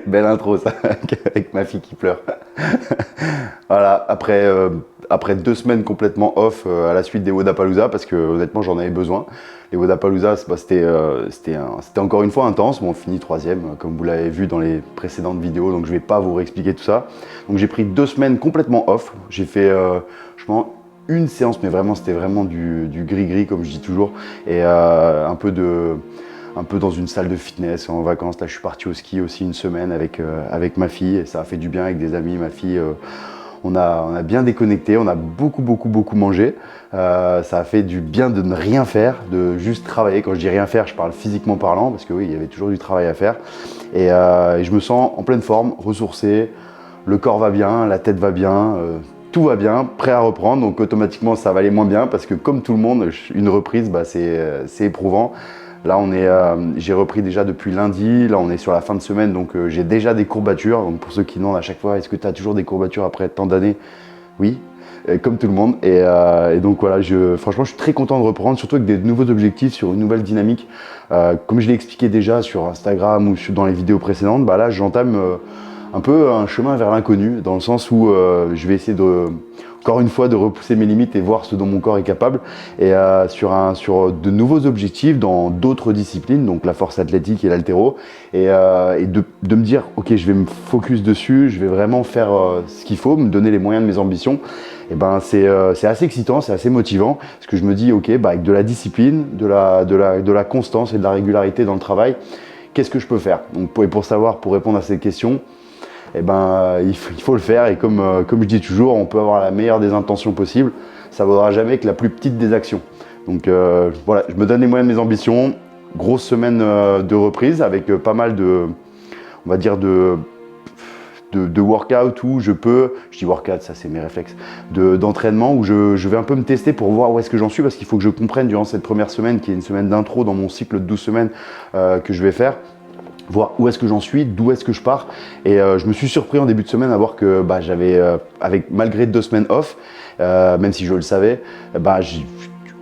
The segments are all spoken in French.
Belle intro ça, avec ma fille qui pleure. Voilà, après 2 semaines complètement off à la suite des Wodapalooza, parce que honnêtement j'en avais besoin. Les Wodapalooza, c'était encore une fois intense. Bon, on finit 3e, comme vous l'avez vu dans les précédentes vidéos, donc je vais pas vous réexpliquer tout ça. Donc j'ai pris 2 semaines complètement off. J'ai fait, je pense, une séance, mais vraiment c'était vraiment du gris-gris comme je dis toujours, et un peu dans une salle de fitness en vacances. Là je suis parti au ski aussi une semaine avec ma fille, et ça a fait du bien avec des amis. Ma fille, on a bien déconnecté, on a beaucoup mangé. Ça a fait du bien de ne rien faire, de juste travailler. Quand je dis rien faire, je parle physiquement parlant, parce que oui, il y avait toujours du travail à faire. Et je me sens en pleine forme, ressourcé, le corps va bien, la tête va bien, tout va bien, prêt à reprendre. Donc automatiquement ça va aller moins bien, parce que comme tout le monde, une reprise, c'est éprouvant. Là j'ai repris déjà depuis lundi, là on est sur la fin de semaine, donc j'ai déjà des courbatures. Donc pour ceux qui demandent à chaque fois, est-ce que tu as toujours des courbatures après tant d'années? Oui, comme tout le monde. Et donc voilà, franchement je suis très content de reprendre, surtout avec des nouveaux objectifs, sur une nouvelle dynamique. Comme je l'ai expliqué déjà sur Instagram ou dans les vidéos précédentes, là j'entame un peu un chemin vers l'inconnu, dans le sens où je vais essayer encore une fois de repousser mes limites et voir ce dont mon corps est capable, et sur de nouveaux objectifs dans d'autres disciplines, donc la force athlétique et l'haltéro, et de me dire ok, je vais me focus dessus, je vais vraiment faire ce qu'il faut, me donner les moyens de mes ambitions. Et c'est assez excitant, c'est assez motivant, parce que je me dis ok, avec de la discipline, de la constance et de la régularité dans le travail, qu'est-ce que je peux faire? Donc pour répondre à cette question, il faut le faire. Et comme je dis toujours, on peut avoir la meilleure des intentions possibles, ça ne vaudra jamais que la plus petite des actions. Donc voilà, je me donne les moyens de mes ambitions. Grosse semaine de reprise, avec pas mal on va dire de workout, où je dis workout, ça c'est mes réflexes, d'entraînement, où je vais un peu me tester pour voir où est-ce que j'en suis, parce qu'il faut que je comprenne durant cette première semaine, qui est une semaine d'intro dans mon cycle de 12 semaines que je vais faire, voir où est-ce que j'en suis, d'où est-ce que je pars. Et je me suis surpris en début de semaine à voir que j'avais, malgré 2 semaines off, même si je le savais,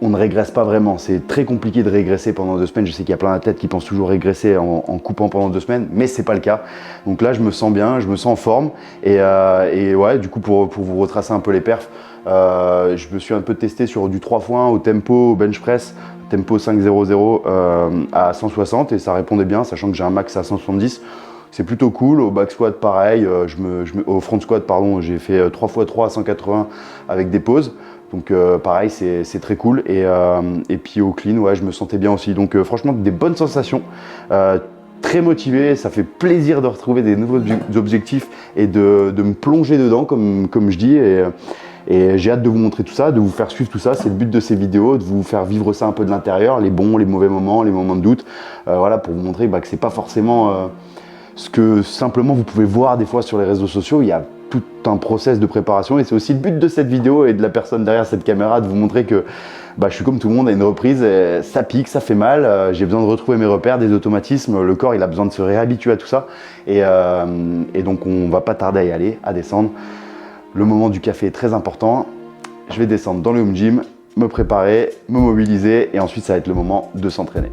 on ne régresse pas vraiment. C'est très compliqué de régresser pendant 2 semaines. Je sais qu'il y a plein de têtes qui pensent toujours régresser en coupant pendant 2 semaines, mais c'est pas le cas. Donc là, je me sens bien, je me sens en forme. Et ouais, du coup, pour vous retracer un peu les perfs, je me suis un peu testé sur du 3x1 au tempo, au bench press, tempo 5-0-0 à 160, et ça répondait bien, sachant que j'ai un max à 170. C'est plutôt cool. Au back squat pareil, au front squat pardon, j'ai fait 3x3 à 180 avec des pauses. Donc pareil, c'est très cool. Et puis au clean, ouais, je me sentais bien aussi. Donc franchement, des bonnes sensations. Très motivé, ça fait plaisir de retrouver des nouveaux objectifs et de me plonger dedans, comme je dis. Et j'ai hâte de vous montrer tout ça, de vous faire suivre tout ça. C'est le but de ces vidéos, de vous faire vivre ça un peu de l'intérieur, les bons, les mauvais moments, les moments de doute. Voilà, pour vous montrer que c'est pas forcément ce que simplement vous pouvez voir des fois sur les réseaux sociaux. Il y a tout un process de préparation, et c'est aussi le but de cette vidéo et de la personne derrière cette caméra, de vous montrer que je suis comme tout le monde à une reprise. Ça pique, ça fait mal, j'ai besoin de retrouver mes repères, des automatismes. Le corps, il a besoin de se réhabituer à tout ça, et donc on va pas tarder à y aller, à descendre. Le moment du café est très important. Je vais descendre dans le home gym, me préparer, me mobiliser, et ensuite ça va être le moment de s'entraîner.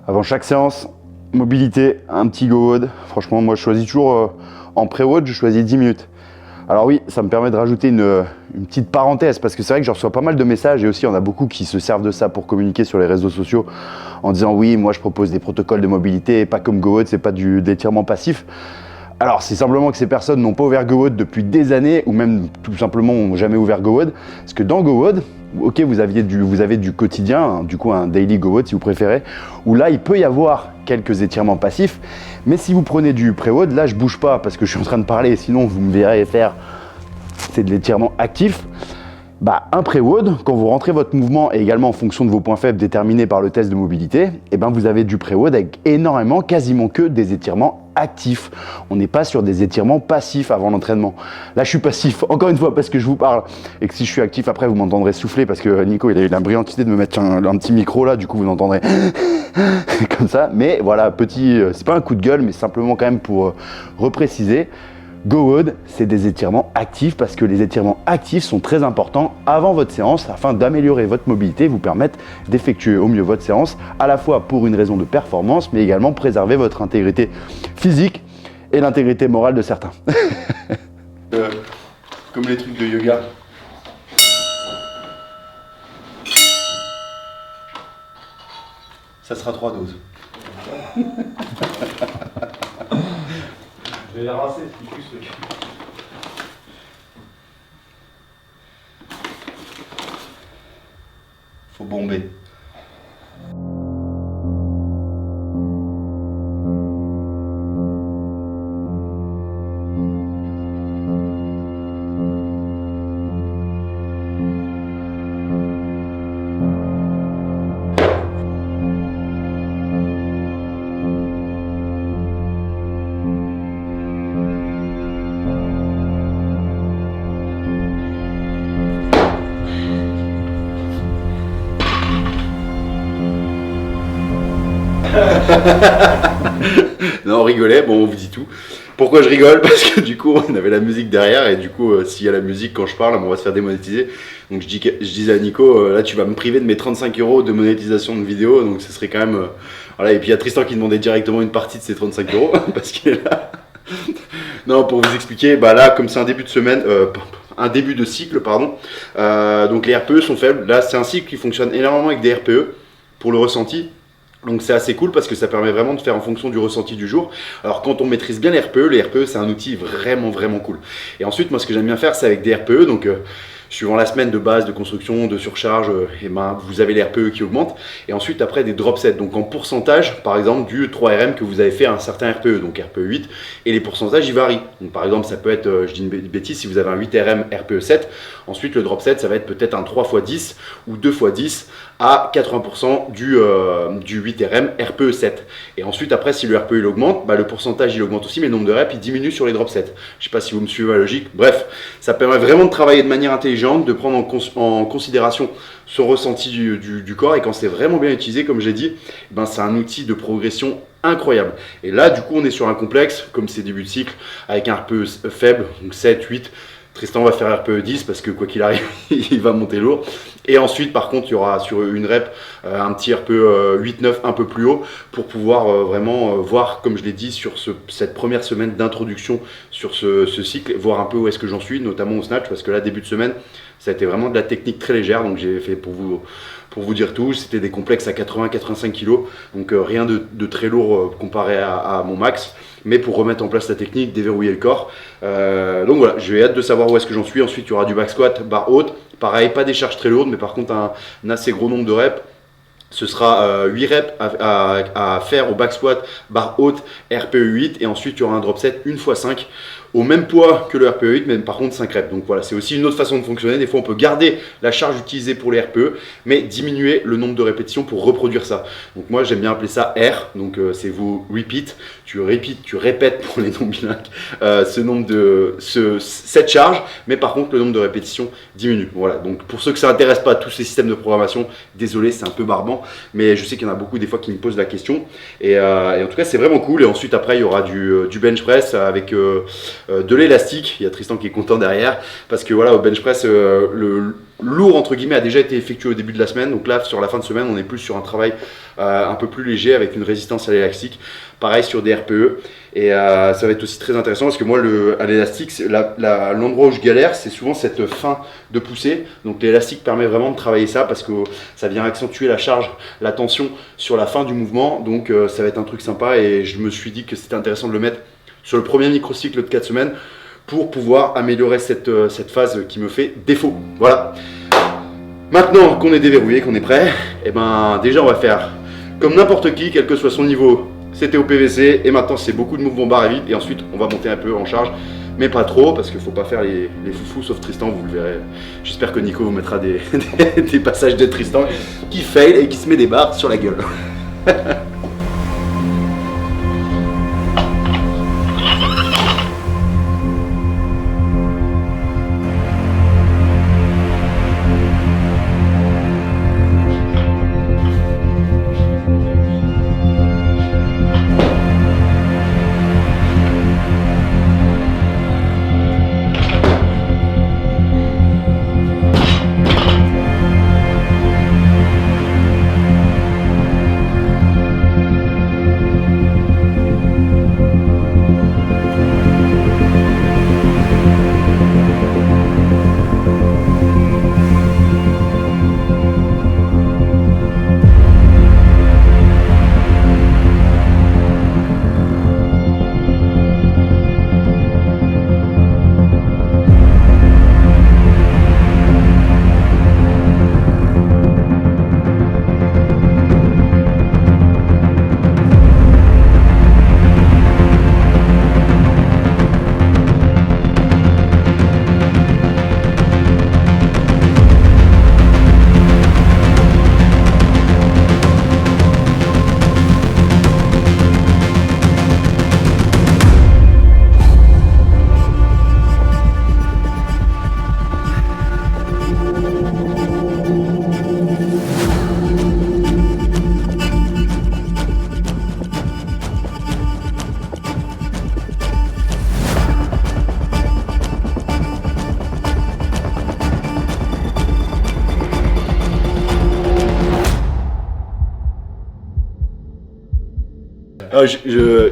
Avant chaque séance, mobilité, un petit go WOD. Franchement, moi je choisis toujours en pré-WOD, je choisis 10 minutes. Alors oui, ça me permet de rajouter une petite parenthèse, parce que c'est vrai que je reçois pas mal de messages, et aussi il y en a beaucoup qui se servent de ça pour communiquer sur les réseaux sociaux en disant oui, moi je propose des protocoles de mobilité, pas comme go WOD, c'est pas d'étirement passif. Alors c'est simplement que ces personnes n'ont pas ouvert Go WOD depuis des années, ou même tout simplement n'ont jamais ouvert Go WOD. Parce que dans Go WOD, ok, vous avez du quotidien, hein, du coup un daily Go WOD si vous préférez, où là il peut y avoir quelques étirements passifs. Mais si vous prenez du pré-WOD, là je bouge pas parce que je suis en train de parler, sinon vous me verrez faire, c'est de l'étirement actif. Un pré-WOD, quand vous rentrez votre mouvement et également en fonction de vos points faibles déterminés par le test de mobilité, vous avez du pré-WOD avec énormément, quasiment que des étirements actifs. On n'est pas sur des étirements passifs avant l'entraînement. Là, je suis passif, encore une fois, parce que je vous parle et que si je suis actif, après, vous m'entendrez souffler parce que Nico, il a eu la brillante idée de me mettre un petit micro là, du coup, vous entendrez comme ça. Mais voilà, c'est pas un coup de gueule, mais simplement quand même pour repréciser. GoWOD, c'est des étirements actifs parce que les étirements actifs sont très importants avant votre séance afin d'améliorer votre mobilité et vous permettre d'effectuer au mieux votre séance à la fois pour une raison de performance mais également préserver votre intégrité physique et l'intégrité morale de certains. Comme les trucs de yoga. Ça sera 3 doses. Je vais les rincer, c'est plus ce truc. Faut bomber. Non, on rigolait, bon on vous dit tout. Pourquoi je rigole? Parce que du coup on avait la musique derrière et du coup s'il y a la musique quand je parle, on va se faire démonétiser. Donc je disais à Nico, là tu vas me priver de mes 35 € de monétisation de vidéo, donc ce serait quand même... voilà, et puis il y a Tristan qui demandait directement une partie de ces 35 € parce qu'il est là. Non, pour vous expliquer, là comme c'est un début de semaine, un début de cycle, pardon, donc les RPE sont faibles. Là c'est un cycle qui fonctionne énormément avec des RPE pour le ressenti. Donc c'est assez cool parce que ça permet vraiment de faire en fonction du ressenti du jour. Alors quand on maîtrise bien les RPE c'est un outil vraiment cool. Et ensuite moi ce que j'aime bien faire c'est avec des RPE, donc suivant la semaine de base, de construction, de surcharge, vous avez les RPE qui augmentent. Et ensuite après des drop sets, donc en pourcentage par exemple du 3RM que vous avez fait à un certain RPE, donc RPE 8, et les pourcentages ils varient. Donc par exemple ça peut être, je dis une bêtise, si vous avez un 8RM RPE 7, ensuite le drop set ça va être peut-être un 3x10 ou 2x10 à 80% du 8RM RPE 7. Et ensuite après si le RPE il augmente, le pourcentage il augmente aussi mais le nombre de reps il diminue sur les drop sets. Je sais pas si vous me suivez la logique. Bref, ça permet vraiment de travailler de manière intelligente, de prendre en considération son ressenti du corps, et quand c'est vraiment bien utilisé comme j'ai dit, c'est un outil de progression incroyable. Et là du coup on est sur un complexe comme c'est début de cycle avec un RPE faible, donc 7, 8. Tristan va faire RPE 10 parce que quoi qu'il arrive, il va monter lourd. Et ensuite, par contre, il y aura sur une rep un petit RPE 8-9 un peu plus haut pour pouvoir vraiment voir, comme je l'ai dit, sur cette première semaine d'introduction sur ce cycle, voir un peu où est-ce que j'en suis, notamment au snatch, parce que là, début de semaine, ça a été vraiment de la technique très légère. Donc j'ai fait pour vous dire tout, c'était des complexes à 80-85 kg, donc rien de très lourd comparé à mon max, mais pour remettre en place la technique, déverrouiller le corps. Donc voilà, j'ai hâte de savoir où est-ce que j'en suis. Ensuite, il y aura du back squat, barre haute. Pareil, pas des charges très lourdes, mais par contre un assez gros nombre de reps. Ce sera 8 reps à faire au back squat, barre haute, RPE 8, et ensuite il y aura un drop set 1x5 au même poids que le RPE 8, mais par contre 5 reps. Donc voilà, c'est aussi une autre façon de fonctionner. Des fois on peut garder la charge utilisée pour les RPE, mais diminuer le nombre de répétitions pour reproduire ça. Donc moi j'aime bien appeler ça R, donc c'est vos repeat, tu répètes pour les non bilingues cette charge, mais par contre le nombre de répétitions diminue. Voilà, donc pour ceux que ça intéresse pas, tous ces systèmes de programmation, désolé c'est un peu barbant, mais je sais qu'il y en a beaucoup des fois qui me posent la question, et en tout cas c'est vraiment cool. Et ensuite après il y aura du bench press avec de l'élastique. Il y a Tristan qui est content derrière parce que voilà, au bench press le lourd entre guillemets a déjà été effectué au début de la semaine, donc là sur la fin de semaine on est plus sur un travail un peu plus léger avec une résistance à l'élastique, pareil sur des RPE, et ça va être aussi très intéressant parce que moi à l'élastique l'endroit où je galère c'est souvent cette fin de poussée, donc l'élastique permet vraiment de travailler ça parce que ça vient accentuer la charge, la tension sur la fin du mouvement, donc ça va être un truc sympa, et je me suis dit que c'était intéressant de le mettre sur le premier microcycle de 4 semaines pour pouvoir améliorer cette phase qui me fait défaut. Voilà. Maintenant qu'on est déverrouillé, qu'on est prêt, et déjà on va faire comme n'importe qui, quel que soit son niveau c'était au PVC et maintenant c'est beaucoup de mouvements barre et vide et ensuite on va monter un peu en charge mais pas trop parce qu'il faut pas faire les foufous sauf Tristan, vous le verrez. J'espère que Nico vous mettra des passages de Tristan qui fail et qui se met des barres sur la gueule.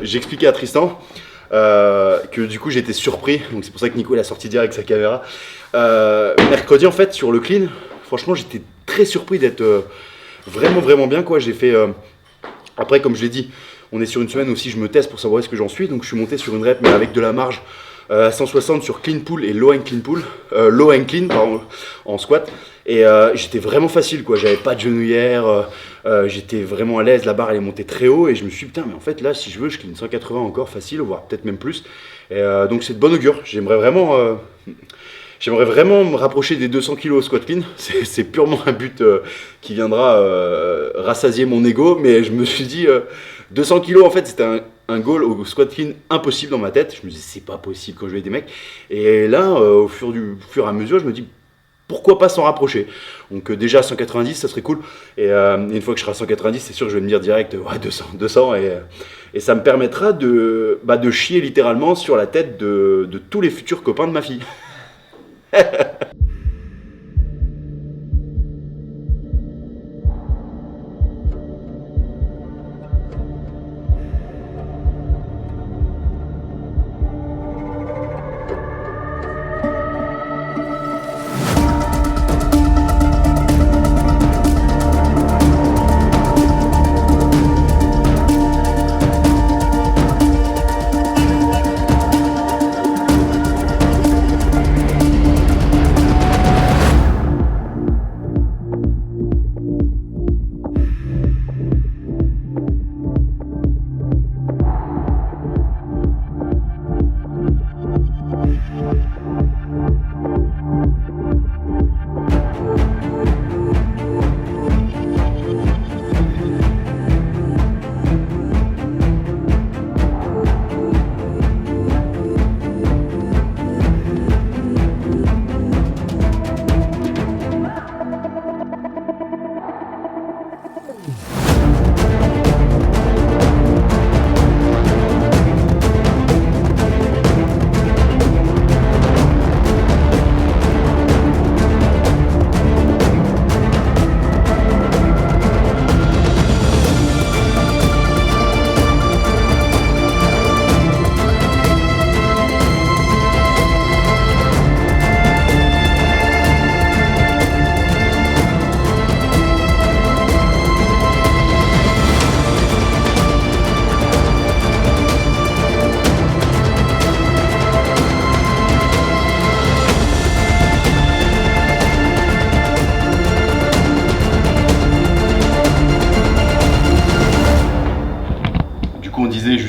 J'expliquais à Tristan que du coup j'étais surpris, donc c'est pour ça que Nico il a sorti direct sa caméra. Mercredi en fait sur le clean, franchement j'étais très surpris d'être vraiment bien quoi. J'ai fait, après comme je l'ai dit, on est sur une semaine aussi je me teste pour savoir où est-ce que j'en suis, donc je suis monté sur une rep mais avec de la marge à 160 sur clean pull et low and clean pardon, en squat. Et j'étais vraiment facile quoi, j'avais pas de genouillère, j'étais vraiment à l'aise, la barre elle est montée très haut et je me suis dit putain mais en fait là si je veux je clean 180 encore facile, voire peut-être même plus. Et donc c'est de bonne augure, j'aimerais vraiment me rapprocher des 200 kg au squat clean, c'est purement un but qui viendra rassasier mon ego, mais je me suis dit 200 kg en fait c'était un goal au squat clean impossible dans ma tête, je me dis c'est pas possible quand je voyais des mecs, et là au fur et à mesure je me dis pourquoi pas s'en rapprocher. Donc déjà 190 ça serait cool, et une fois que je serai à 190 c'est sûr que je vais me dire direct ouais 200 et ça me permettra de chier littéralement sur la tête de tous les futurs copains de ma fille.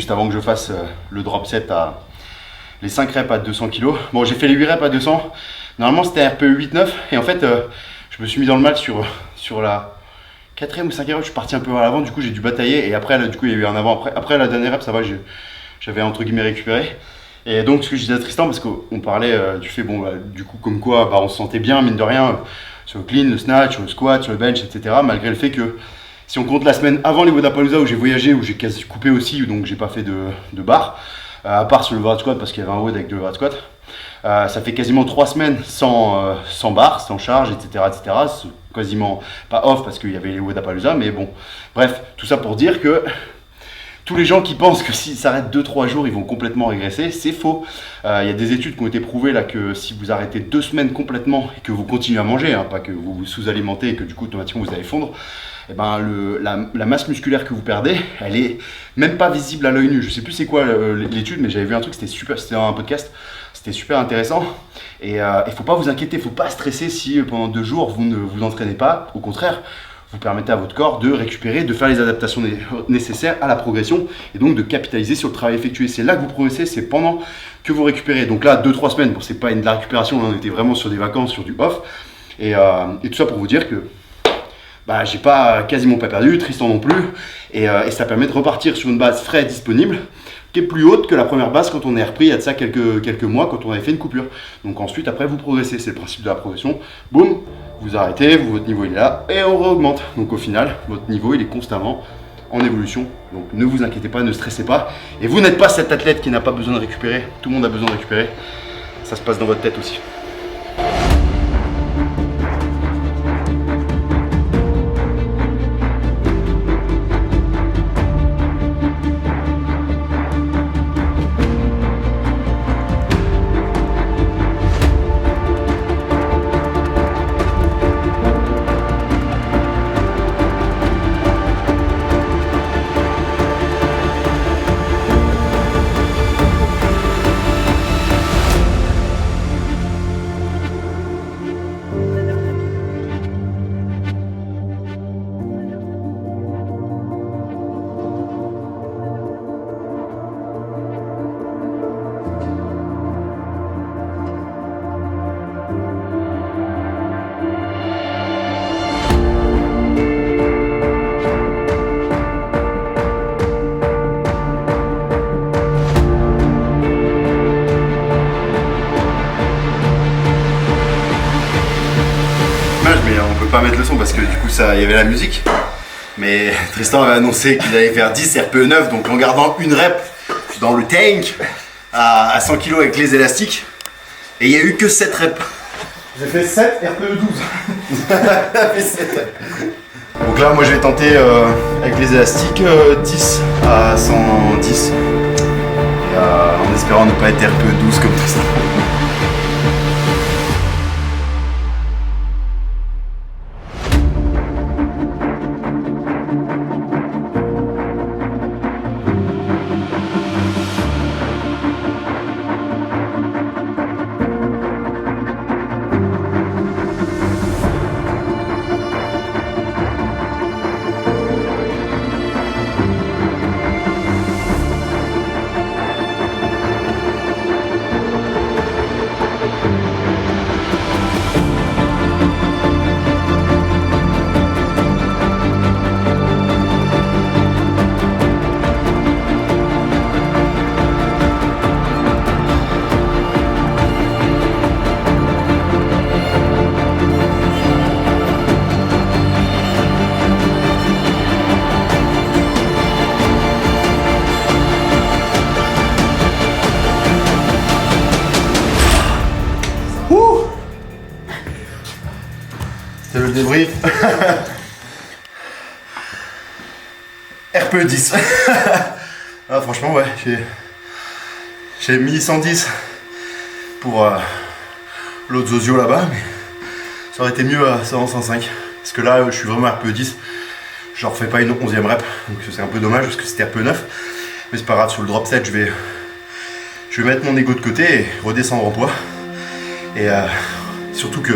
juste avant que je fasse le drop set à les 5 reps à 200 kg. Bon, j'ai fait les 8 reps à 200. Normalement, c'était un RPE 8-9. Et en fait, je me suis mis dans le mal sur la 4e ou 5e rep. Je suis parti un peu à l'avant. Du coup, j'ai dû batailler. Et après, là, du coup, il y a eu un avant. Après la dernière rep, ça va, j'avais entre guillemets récupéré. Et donc, ce que je disais à Tristan, parce qu'on parlait du fait, bon, du coup, comme quoi, on se sentait bien, mine de rien, sur le clean, le snatch, sur le squat, sur le bench, etc. Malgré le fait que, si on compte la semaine avant les Wodapalooza où j'ai voyagé, où j'ai quasi coupé aussi, donc j'ai pas fait de barre, à part sur le VRAT squat parce qu'il y avait un WOD avec 2 VRAT squat. Ça fait quasiment 3 semaines sans barre, sans charge, etc. C'est quasiment pas off parce qu'il y avait les Wodapalooza, mais bon. Bref, tout ça pour dire que tous les gens qui pensent que s'ils s'arrêtent 2-3 jours, ils vont complètement régresser, c'est faux. Il y a des études qui ont été prouvées là que si vous arrêtez 2 semaines complètement et que vous continuez à manger, hein, pas que vous vous sous-alimentez et que du coup automatiquement vous allez fondre, eh ben la masse musculaire que vous perdez, elle est même pas visible à l'œil nu. Je sais plus c'est quoi l'étude, mais j'avais vu un truc, c'était un podcast, c'était super intéressant. Et il faut pas vous inquiéter, faut pas stresser si pendant 2 jours vous ne vous entraînez pas. Au contraire, vous permettez à votre corps de récupérer, de faire les adaptations nécessaires à la progression et donc de capitaliser sur le travail effectué. C'est là que vous progressez, c'est pendant que vous récupérez. Donc là, 2-3 semaines, bon, c'est pas de la récupération, on était vraiment sur des vacances, sur du off. Et tout ça pour vous dire que j'ai quasiment pas perdu, Tristan non plus. Et ça permet de repartir sur une base frais disponible qui est plus haute que la première base quand on est repris il y a de ça quelques mois quand on avait fait une coupure. Donc ensuite, après, vous progressez. C'est le principe de la progression. Boum, vous arrêtez, votre niveau il est là et on augmente. Donc au final, votre niveau il est constamment en évolution. Donc ne vous inquiétez pas, ne stressez pas. Et vous n'êtes pas cet athlète qui n'a pas besoin de récupérer. Tout le monde a besoin de récupérer. Ça se passe dans votre tête aussi. Mais on peut pas mettre le son parce que du coup il y avait la musique. Mais Tristan avait annoncé qu'il allait faire 10 RPE 9, donc en gardant une rep dans le tank à 100 kg avec les élastiques. Et il n'y a eu que 7 reps. J'ai fait 7 RPE 12. Donc là moi je vais tenter avec les élastiques 10 à 110. Et, en espérant ne pas être RPE 12 comme Tristan. C'est le débrief. RPE 10. Ah, franchement, ouais, j'ai mis 110 pour l'autre Zozio là-bas, mais ça aurait été mieux à 105. Parce que là, je suis vraiment RPE 10. Je refais pas une 11e rep, donc c'est un peu dommage parce que c'était RPE 9. Mais c'est pas grave, sur le drop set, je vais mettre mon ego de côté et redescendre en poids. Et surtout que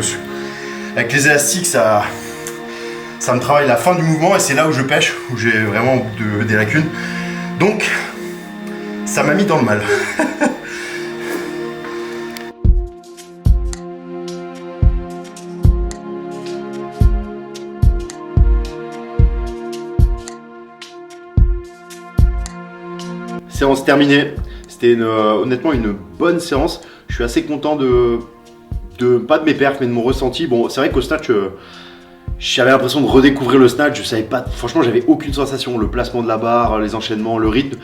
avec les élastiques, ça me travaille la fin du mouvement et c'est là où je pêche, où j'ai vraiment des lacunes. Donc, Ça m'a mis dans le mal. Séance terminée. C'était honnêtement une bonne séance. Je suis assez content pas de mes perfs, mais de mon ressenti. Bon, c'est vrai qu'au snatch, j'avais l'impression de redécouvrir le snatch. Je savais pas, franchement, j'avais aucune sensation. Le placement de la barre, les enchaînements, le rythme.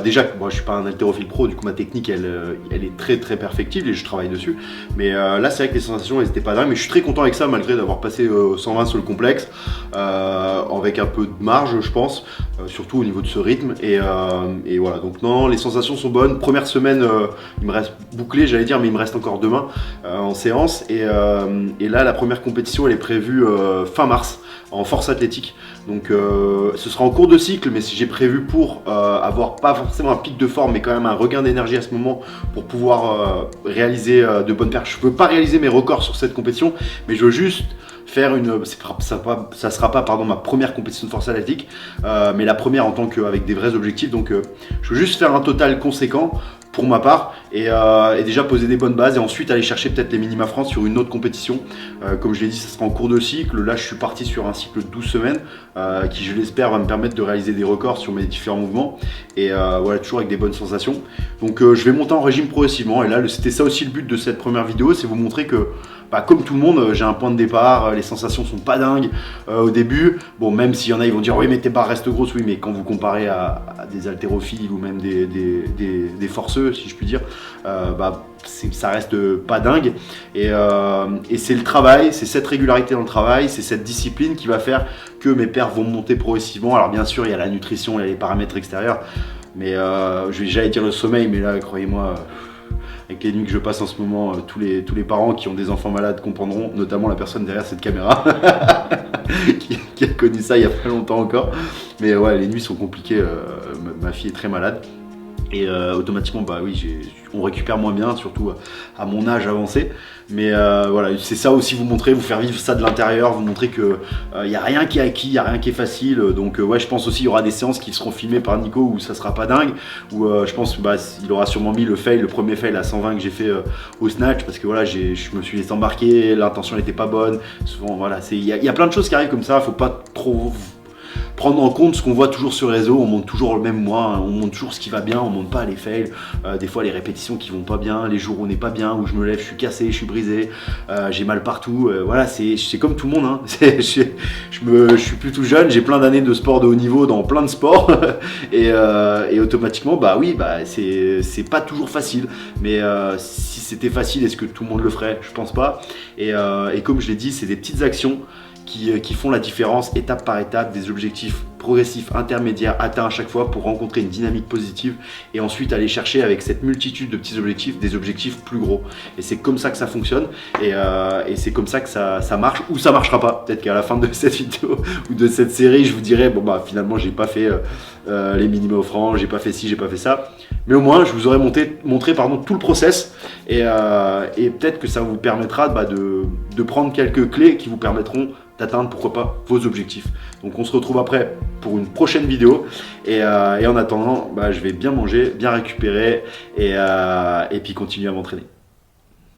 Déjà, moi, je suis pas un haltérophile pro, du coup, ma technique, elle est très très perfectible et je travaille dessus. Mais là, c'est vrai que les sensations, elles étaient pas dingues. Mais je suis très content avec ça, malgré d'avoir passé 120 sur le complexe, avec un peu de marge, je pense, surtout au niveau de ce rythme. Et voilà. Donc non, les sensations sont bonnes. Première semaine, il me reste bouclé, j'allais dire, mais il me reste encore demain en séance. Et là, la première compétition, elle est prévue fin mars en force athlétique. Donc ce sera en cours de cycle, mais si j'ai prévu pour avoir pas forcément un pic de forme, mais quand même un regain d'énergie à ce moment pour pouvoir réaliser de bonnes pertes. Je peux pas réaliser mes records sur cette compétition, mais je veux juste faire ça sera pas pardon, ma première compétition de force athlétique, mais la première en tant qu'avec des vrais objectifs. Donc je veux juste faire un total conséquent pour ma part et déjà poser des bonnes bases et ensuite aller chercher peut-être les minima France sur une autre compétition. Comme je l'ai dit, ça sera en cours de cycle. Là, je suis parti sur un cycle de 12 semaines qui, je l'espère, va me permettre de réaliser des records sur mes différents mouvements et voilà, toujours avec des bonnes sensations. Donc je vais monter en régime progressivement et là, c'était ça aussi le but de cette première vidéo, c'est vous montrer que comme tout le monde, j'ai un point de départ, les sensations sont pas dingues au début. Bon, même s'il y en a, ils vont dire oui, mais tes barres restent grosses, oui, mais quand vous comparez à des haltérophiles ou même des forceux, si je puis dire, ça reste pas dingue. Et c'est le travail, c'est cette régularité dans le travail, c'est cette discipline qui va faire que mes perfs vont monter progressivement. Alors bien sûr, il y a la nutrition, il y a les paramètres extérieurs, mais j'allais dire le sommeil, mais là, croyez-moi, avec les nuits que je passe en ce moment, tous les parents qui ont des enfants malades comprendront, notamment la personne derrière cette caméra qui a connu ça il y a pas longtemps encore. Mais ouais, les nuits sont compliquées, ma fille est très malade. Et automatiquement, oui, on récupère moins bien, surtout à mon âge avancé. Mais voilà, c'est ça aussi, vous montrer, vous faire vivre ça de l'intérieur, vous montrer que y a rien qui est acquis, il y a rien qui est facile. Donc ouais, je pense aussi il y aura des séances qui seront filmées par Nico où ça sera pas dingue. Où je pense il aura sûrement mis le premier fail à 120 que j'ai fait au snatch parce que voilà, je me suis laissé embarquer, l'intention n'était pas bonne. Souvent voilà, il y a plein de choses qui arrivent comme ça, faut pas trop prendre en compte ce qu'on voit toujours sur les réseaux. On monte toujours le même mois, on monte toujours ce qui va bien, on monte pas les fails, des fois les répétitions qui vont pas bien, les jours où on n'est pas bien, où je me lève, je suis cassé, je suis brisé, j'ai mal partout, voilà, c'est comme tout le monde, hein. Je suis plus tout jeune, j'ai plein d'années de sport de haut niveau dans plein de sports et automatiquement c'est pas toujours facile, mais si c'était facile, est-ce que tout le monde le ferait? Je pense pas. Et comme je l'ai dit, c'est des petites actions qui font la différence étape par étape, des objectifs progressifs, intermédiaires, atteints à chaque fois pour rencontrer une dynamique positive et ensuite aller chercher avec cette multitude de petits objectifs, des objectifs plus gros. Et c'est comme ça que ça fonctionne et c'est comme ça que ça marche ou ça marchera pas. Peut-être qu'à la fin de cette vidéo ou de cette série, je vous dirai finalement j'ai pas fait les minima offrants, j'ai pas fait ci, j'ai pas fait ça. Mais au moins je vous aurais montré tout le process et peut-être que ça vous permettra de prendre quelques clés qui vous permettront d'atteindre, pourquoi pas, vos objectifs. Donc on se retrouve après pour une prochaine vidéo et en attendant, je vais bien manger, bien récupérer et puis continuer à m'entraîner.